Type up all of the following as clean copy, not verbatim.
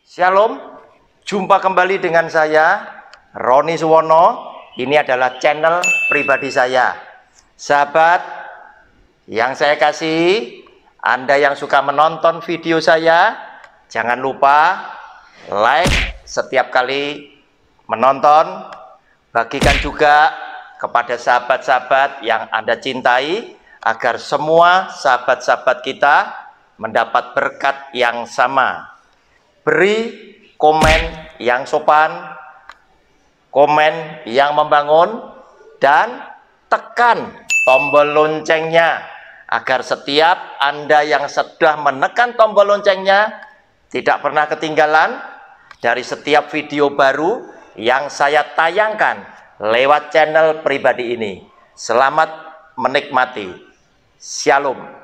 Shalom, jumpa kembali dengan saya Roni Suwono. Ini adalah channel pribadi saya. Sahabat yang saya kasih, Anda yang suka menonton video saya, jangan lupa like setiap kali menonton. Bagikan juga kepada sahabat-sahabat yang Anda cintai, agar semua sahabat-sahabat kita mendapat berkat yang sama. Beri komen yang sopan, komen yang membangun, dan tekan tombol loncengnya agar setiap Anda yang sudah menekan tombol loncengnya tidak pernah ketinggalan dari setiap video baru yang saya tayangkan lewat channel pribadi ini. Selamat menikmati. Shalom.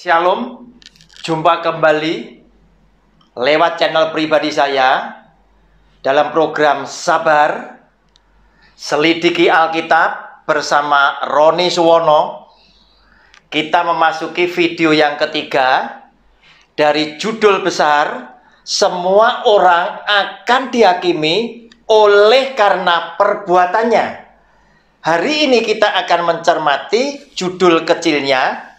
Shalom, jumpa kembali lewat channel pribadi saya dalam program Sabar Selidiki Alkitab bersama Roni Suwono. Kita memasuki video yang ketiga dari judul besar, semua orang akan dihakimi oleh karena perbuatannya. Hari ini kita akan mencermati judul kecilnya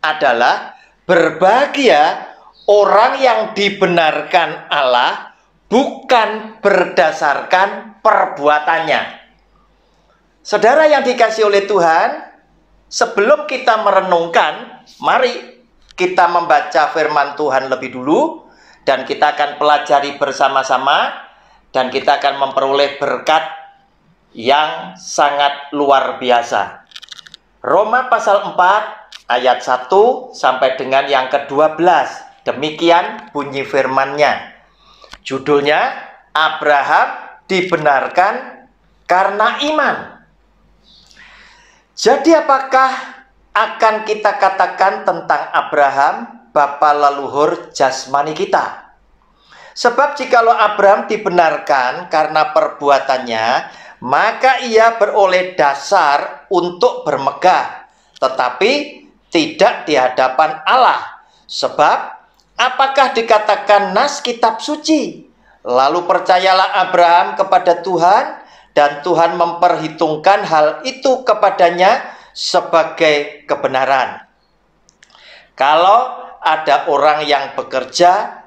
adalah berbahagia orang yang dibenarkan Allah bukan berdasarkan perbuatannya. Saudara yang dikasihi oleh Tuhan, sebelum kita merenungkan, mari kita membaca firman Tuhan lebih dulu, dan kita akan pelajari bersama-sama, dan kita akan memperoleh berkat yang sangat luar biasa. Roma pasal 4 ayat 1 sampai dengan yang ke-12. Demikian bunyi firman-Nya. Judulnya, Abraham dibenarkan karena iman. Jadi apakah akan kita katakan tentang Abraham, bapa leluhur jasmani kita? Sebab jikalau Abraham dibenarkan karena perbuatannya, maka ia beroleh dasar untuk bermegah, tetapi tidak di hadapan Allah. Sebab apakah dikatakan nas kitab suci? Lalu percayalah Abraham kepada Tuhan, dan Tuhan memperhitungkan hal itu kepadanya sebagai kebenaran. Kalau ada orang yang bekerja,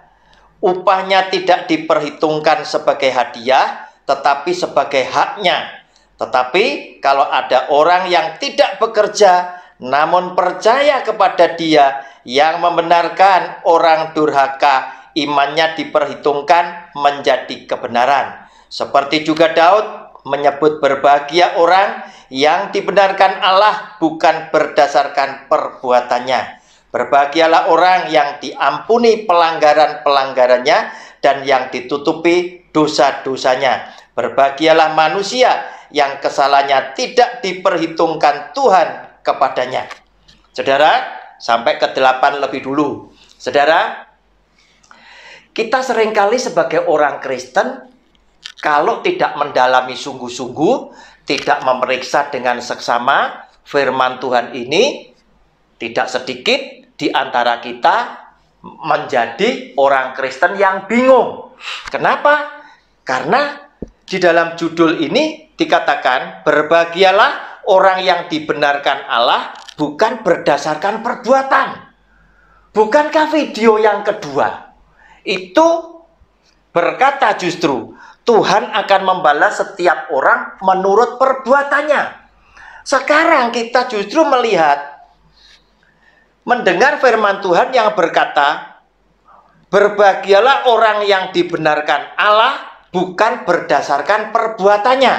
upahnya tidak diperhitungkan sebagai hadiah, tetapi sebagai haknya. Tetapi kalau ada orang yang tidak bekerja, namun percaya kepada Dia yang membenarkan orang durhaka, imannya diperhitungkan menjadi kebenaran. Seperti juga Daud menyebut berbahagia orang yang dibenarkan Allah bukan berdasarkan perbuatannya. Berbahagialah orang yang diampuni pelanggaran-pelanggarannya dan yang ditutupi dosa-dosanya. Berbahagialah manusia yang kesalahannya tidak diperhitungkan Tuhan kepadanya. Saudara, sampai ke-8 lebih dulu. Saudara, kita seringkali sebagai orang Kristen, kalau tidak mendalami sungguh-sungguh, tidak memeriksa dengan seksama firman Tuhan ini, tidak sedikit di antara kita menjadi orang Kristen yang bingung. Kenapa? Karena di dalam judul ini dikatakan berbahagialah orang yang dibenarkan Allah bukan berdasarkan perbuatan. Bukankah video yang kedua itu berkata justru Tuhan akan membalas setiap orang menurut perbuatannya. Sekarang kita justru mendengar firman Tuhan yang berkata, berbahagialah orang yang dibenarkan Allah bukan berdasarkan perbuatannya.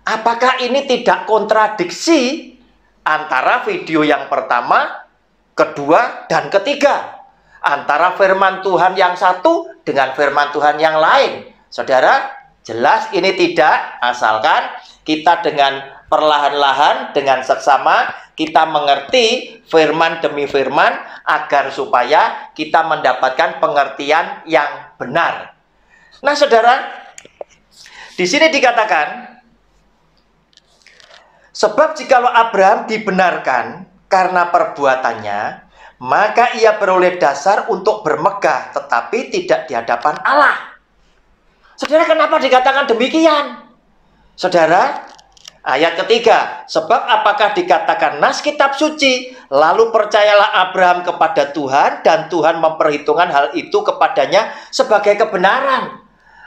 Apakah ini tidak kontradiksi antara video yang pertama, kedua, dan ketiga? Antara firman Tuhan yang satu dengan firman Tuhan yang lain. Saudara, jelas ini tidak, asalkan kita dengan perlahan-lahan, dengan seksama, kita mengerti firman demi firman agar supaya kita mendapatkan pengertian yang benar. Nah, saudara, di sini dikatakan, sebab jikalau Abraham dibenarkan karena perbuatannya, maka ia beroleh dasar untuk bermegah, tetapi tidak di hadapan Allah. Saudara, kenapa dikatakan demikian? Saudara, ayat ketiga, sebab apakah dikatakan nas kitab suci, lalu percayalah Abraham kepada Tuhan, dan Tuhan memperhitungkan hal itu kepadanya sebagai kebenaran.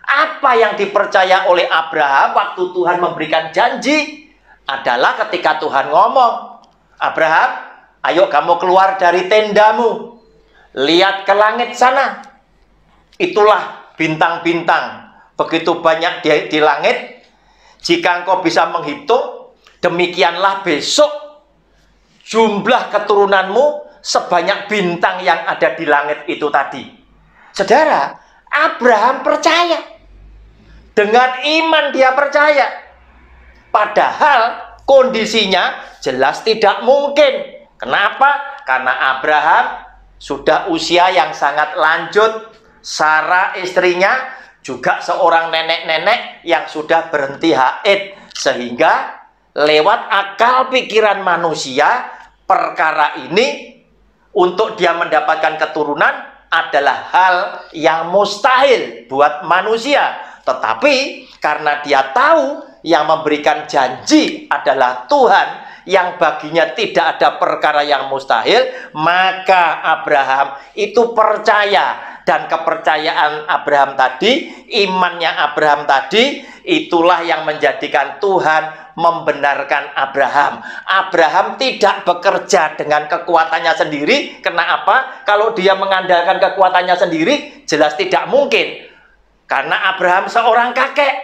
Apa yang dipercaya oleh Abraham waktu Tuhan memberikan janji adalah ketika Tuhan ngomong, Abraham, ayo kamu keluar dari tendamu, lihat ke langit sana. Itulah bintang-bintang, begitu banyak di langit. Jika engkau bisa menghitung, demikianlah besok jumlah keturunanmu sebanyak bintang yang ada di langit itu tadi. Saudara, Abraham percaya. Dengan iman dia percaya. Padahal kondisinya jelas tidak mungkin. Kenapa? Karena Abraham sudah usia yang sangat lanjut. Sarah istrinya juga seorang nenek-nenek yang sudah berhenti haid. Sehingga lewat akal pikiran manusia, perkara ini untuk dia mendapatkan keturunan adalah hal yang mustahil buat manusia. Tetapi karena dia tahu yang memberikan janji adalah Tuhan, yang baginya tidak ada perkara yang mustahil, maka Abraham itu percaya. Dan kepercayaan Abraham tadi, imannya Abraham tadi, itulah yang menjadikan Tuhan membenarkan Abraham. Abraham tidak bekerja dengan kekuatannya sendiri. Kenapa? Kalau dia mengandalkan kekuatannya sendiri, jelas tidak mungkin. Karena Abraham seorang kakek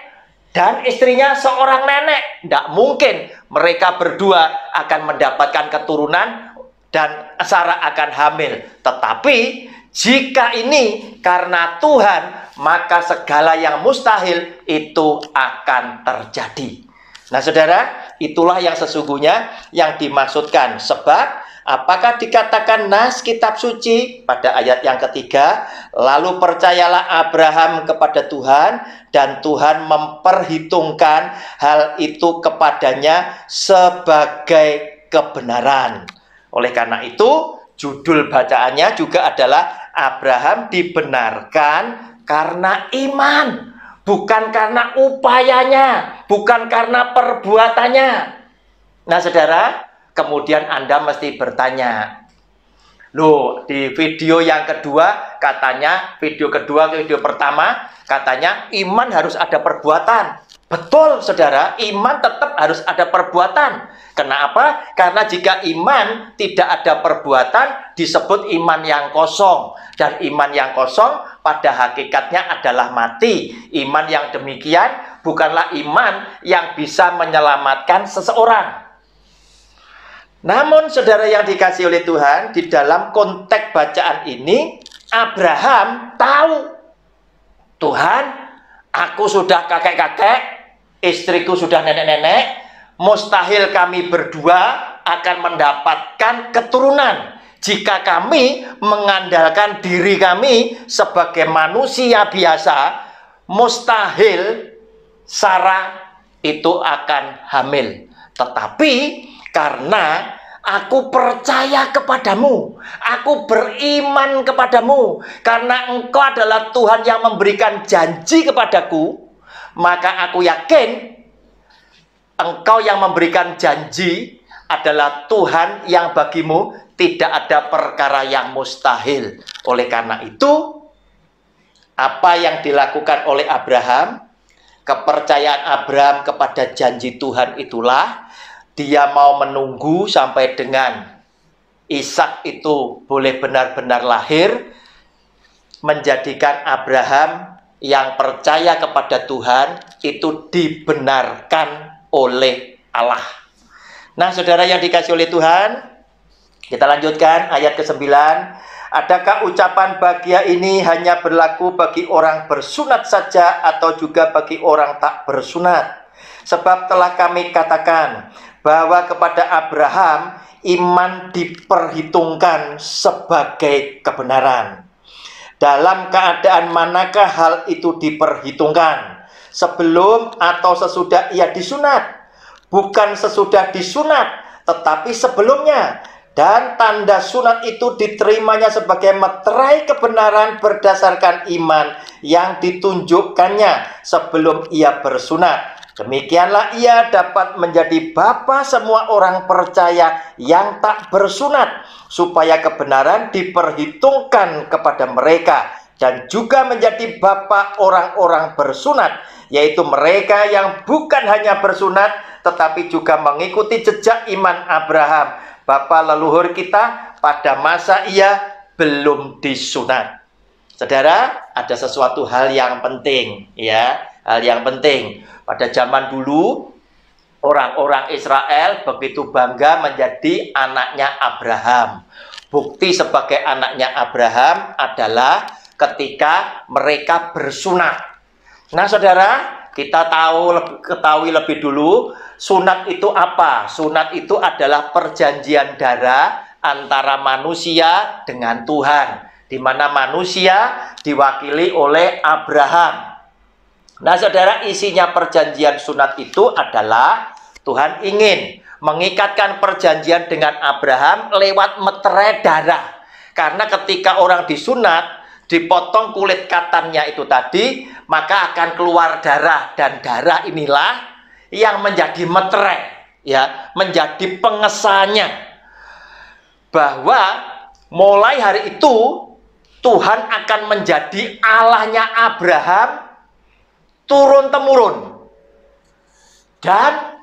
dan istrinya seorang nenek. Tidak mungkin mereka berdua akan mendapatkan keturunan dan Sarah akan hamil. Tetapi jika ini karena Tuhan, maka segala yang mustahil itu akan terjadi. Nah, saudara, itulah yang sesungguhnya yang dimaksudkan. Sebab apakah dikatakan nas kitab suci pada ayat yang ketiga, lalu percayalah Abraham kepada Tuhan, dan Tuhan memperhitungkan hal itu kepadanya sebagai kebenaran. Oleh karena itu, judul bacaannya juga adalah Abraham dibenarkan karena iman, bukan karena upayanya, bukan karena perbuatannya. Nah, saudara, kemudian Anda mesti bertanya, loh, di video yang kedua katanya, video pertama katanya iman harus ada perbuatan. Betul, saudara, iman tetap harus ada perbuatan. Kenapa? Karena jika iman tidak ada perbuatan, disebut iman yang kosong. Dan iman yang kosong pada hakikatnya adalah mati. Iman yang demikian bukanlah iman yang bisa menyelamatkan seseorang. Namun, saudara yang dikasihi oleh Tuhan, di dalam konteks bacaan ini, Abraham tahu, Tuhan, aku sudah kakek-kakek, istriku sudah nenek-nenek, mustahil kami berdua akan mendapatkan keturunan jika kami mengandalkan diri kami sebagai manusia biasa. Mustahil Sarah itu akan hamil. Tetapi karena aku percaya kepadamu, aku beriman kepadamu, karena engkau adalah Tuhan yang memberikan janji kepadaku, maka aku yakin engkau yang memberikan janji adalah Tuhan yang bagimu tidak ada perkara yang mustahil. Oleh karena itu, apa yang dilakukan oleh Abraham, kepercayaan Abraham kepada janji Tuhan itulah, dia mau menunggu sampai dengan Ishak itu boleh benar-benar lahir, menjadikan Abraham yang percaya kepada Tuhan itu dibenarkan oleh Allah. Nah, saudara yang dikasihi oleh Tuhan, kita lanjutkan ayat ke-9. Adakah ucapan bahagia ini hanya berlaku bagi orang bersunat saja atau juga bagi orang tak bersunat? Sebab telah kami katakan bahwa kepada Abraham iman diperhitungkan sebagai kebenaran. Dalam keadaan manakah hal itu diperhitungkan? Sebelum atau sesudah ia disunat? Bukan sesudah disunat, tetapi sebelumnya. Dan tanda sunat itu diterimanya sebagai meterai kebenaran berdasarkan iman yang ditunjukkannya sebelum ia bersunat. Demikianlah ia dapat menjadi bapa semua orang percaya yang tak bersunat, supaya kebenaran diperhitungkan kepada mereka, dan juga menjadi bapa orang-orang bersunat, yaitu mereka yang bukan hanya bersunat, tetapi juga mengikuti jejak iman Abraham, bapa leluhur kita, pada masa ia belum disunat. Saudara, ada sesuatu hal yang penting, ya, hal yang penting. Pada zaman dulu, orang-orang Israel begitu bangga menjadi anaknya Abraham. Bukti sebagai anaknya Abraham adalah ketika mereka bersunat. Nah, saudara, kita ketahui lebih dulu, sunat itu apa? Sunat itu adalah perjanjian darah antara manusia dengan Tuhan, di mana manusia diwakili oleh Abraham. Nah, saudara, isinya perjanjian sunat itu adalah Tuhan ingin mengikatkan perjanjian dengan Abraham lewat meterai darah. Karena ketika orang disunat, dipotong kulit katannya itu tadi, maka akan keluar darah, dan darah inilah yang menjadi meterai, ya, menjadi pengesannya bahwa mulai hari itu Tuhan akan menjadi Allahnya Abraham turun-temurun, dan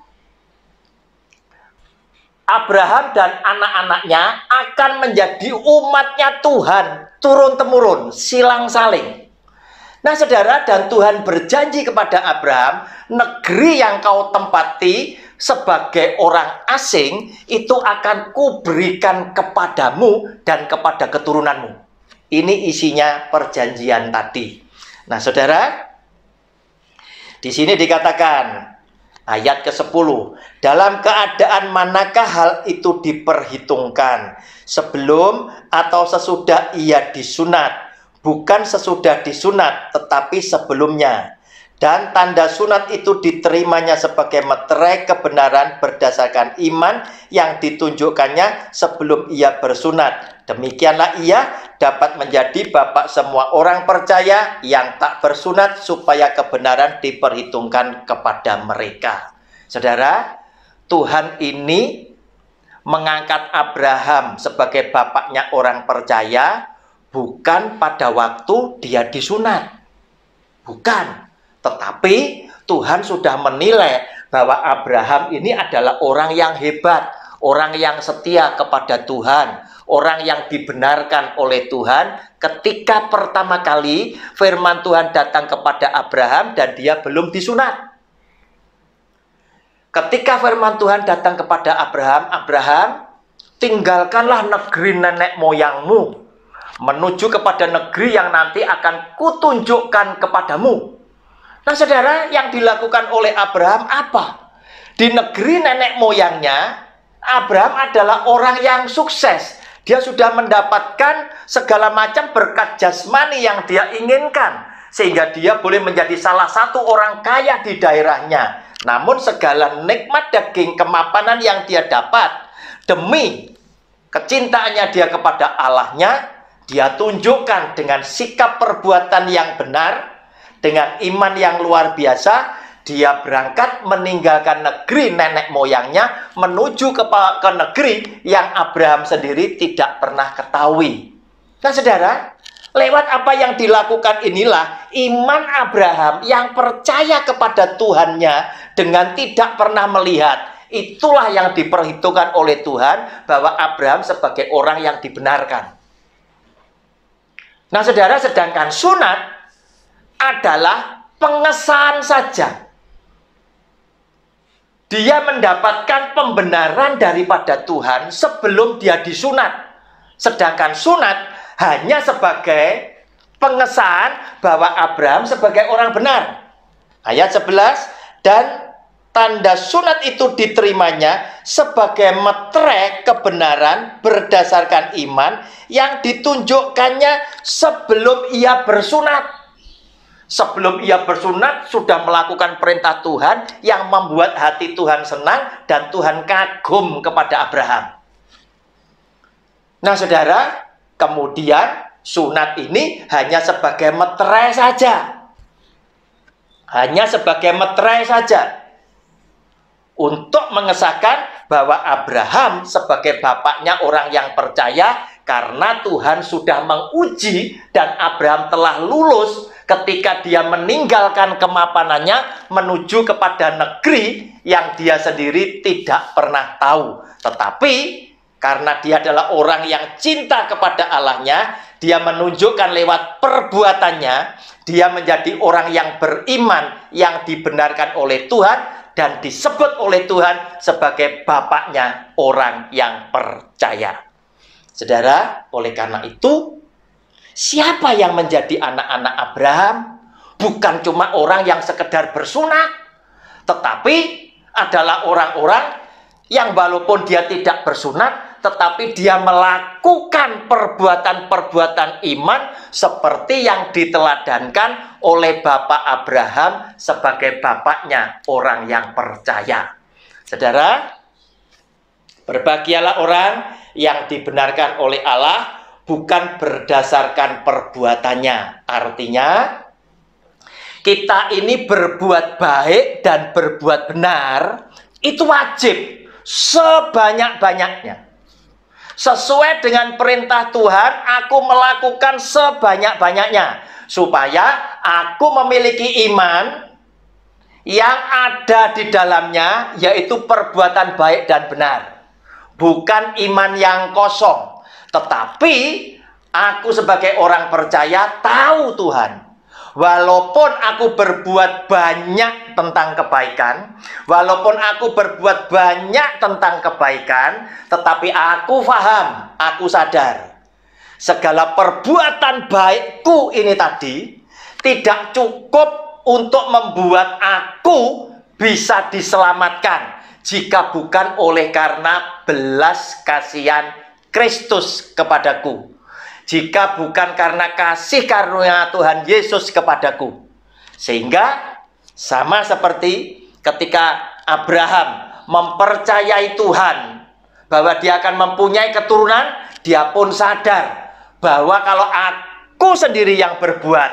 Abraham dan anak-anaknya akan menjadi umatnya Tuhan turun-temurun, silang-saling. Nah, saudara, dan Tuhan berjanji kepada Abraham, negeri yang kau tempati sebagai orang asing itu akan kuberikan kepadamu dan kepada keturunanmu. Ini isinya perjanjian tadi. Nah, saudara, di sini dikatakan ayat ke-10, dalam keadaan manakah hal itu diperhitungkan? Sebelum atau sesudah ia disunat? Bukan sesudah disunat, tetapi sebelumnya. Dan tanda sunat itu diterimanya sebagai meterai kebenaran berdasarkan iman yang ditunjukkannya sebelum ia bersunat. Demikianlah ia dapat menjadi bapak semua orang percaya yang tak bersunat, supaya kebenaran diperhitungkan kepada mereka. Saudara, Tuhan ini mengangkat Abraham sebagai bapaknya orang percaya bukan pada waktu dia disunat. Bukan. Tetapi Tuhan sudah menilai bahwa Abraham ini adalah orang yang hebat, orang yang setia kepada Tuhan, orang yang dibenarkan oleh Tuhan ketika pertama kali firman Tuhan datang kepada Abraham dan dia belum disunat. Ketika firman Tuhan datang kepada Abraham, Abraham, tinggalkanlah negeri nenek moyangmu, menuju kepada negeri yang nanti akan kutunjukkan kepadamu. Nah, saudara, yang dilakukan oleh Abraham apa? Di negeri nenek moyangnya, Abraham adalah orang yang sukses. Dia sudah mendapatkan segala macam berkat jasmani yang dia inginkan, sehingga dia boleh menjadi salah satu orang kaya di daerahnya. Namun segala nikmat daging kemapanan yang dia dapat, demi kecintaannya dia kepada Allahnya, dia tunjukkan dengan sikap perbuatan yang benar, dengan iman yang luar biasa. Dia berangkat meninggalkan negeri nenek moyangnya menuju ke negeri yang Abraham sendiri tidak pernah ketahui. Nah, saudara, lewat apa yang dilakukan inilah iman Abraham yang percaya kepada Tuhannya dengan tidak pernah melihat. Itulah yang diperhitungkan oleh Tuhan bahwa Abraham sebagai orang yang dibenarkan. Nah, saudara, sedangkan sunat adalah pengesahan saja. Dia mendapatkan pembenaran daripada Tuhan sebelum dia disunat. Sedangkan sunat hanya sebagai pengesahan bahwa Abraham sebagai orang benar. Ayat 11, dan tanda sunat itu diterimanya sebagai meterai kebenaran berdasarkan iman yang ditunjukkannya sebelum ia bersunat. Sebelum ia bersunat sudah melakukan perintah Tuhan yang membuat hati Tuhan senang dan Tuhan kagum kepada Abraham. Nah saudara, kemudian sunat ini hanya sebagai meterai saja. Hanya sebagai meterai saja. Untuk mengesahkan bahwa Abraham sebagai bapaknya orang yang percaya karena Tuhan sudah menguji dan Abraham telah lulus ketika dia meninggalkan kemapanannya menuju kepada negeri yang dia sendiri tidak pernah tahu. Tetapi karena dia adalah orang yang cinta kepada Allahnya, dia menunjukkan lewat perbuatannya, dia menjadi orang yang beriman, yang dibenarkan oleh Tuhan, dan disebut oleh Tuhan sebagai bapaknya orang yang percaya. Saudara, oleh karena itu, siapa yang menjadi anak-anak Abraham? Bukan cuma orang yang sekedar bersunat, tetapi adalah orang-orang yang walaupun dia tidak bersunat, tetapi dia melakukan perbuatan-perbuatan iman seperti yang diteladankan oleh Bapak Abraham sebagai bapaknya orang yang percaya. Saudara, berbahagialah orang yang dibenarkan oleh Allah bukan berdasarkan perbuatannya. Artinya, kita ini berbuat baik dan berbuat benar itu wajib sebanyak-banyaknya. Sesuai dengan perintah Tuhan, aku melakukan sebanyak-banyaknya supaya aku memiliki iman yang ada di dalamnya, yaitu perbuatan baik dan benar. Bukan iman yang kosong, tetapi aku sebagai orang percaya tahu Tuhan. Walaupun aku berbuat banyak tentang kebaikan, walaupun aku berbuat banyak tentang kebaikan, tetapi aku paham, aku sadar, segala perbuatan baikku ini tadi tidak cukup untuk membuat aku bisa diselamatkan, jika bukan oleh karena belas kasihan Kristus kepadaku. Jika bukan karena kasih karunia Tuhan Yesus kepadaku. Sehingga sama seperti ketika Abraham mempercayai Tuhan bahwa dia akan mempunyai keturunan, dia pun sadar bahwa kalau aku sendiri yang berbuat,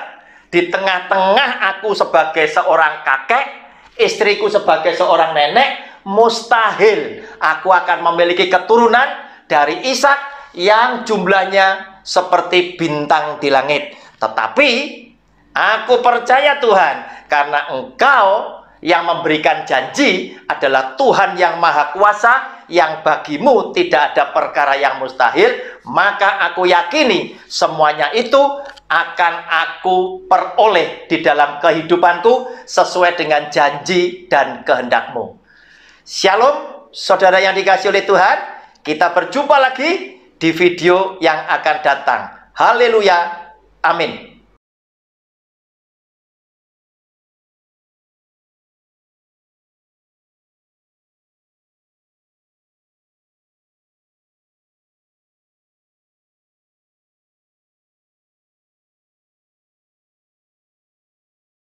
di tengah-tengah aku sebagai seorang kakek, istriku sebagai seorang nenek, mustahil aku akan memiliki keturunan dari Ishak yang jumlahnya seperti bintang di langit. Tetapi aku percaya Tuhan, karena Engkau yang memberikan janji adalah Tuhan yang maha kuasa, yang bagimu tidak ada perkara yang mustahil, maka aku yakini semuanya itu akan aku peroleh di dalam kehidupanku sesuai dengan janji dan kehendakmu. Shalom, saudara yang dikasihi oleh Tuhan. Kita berjumpa lagi di video yang akan datang. Haleluya. Amin.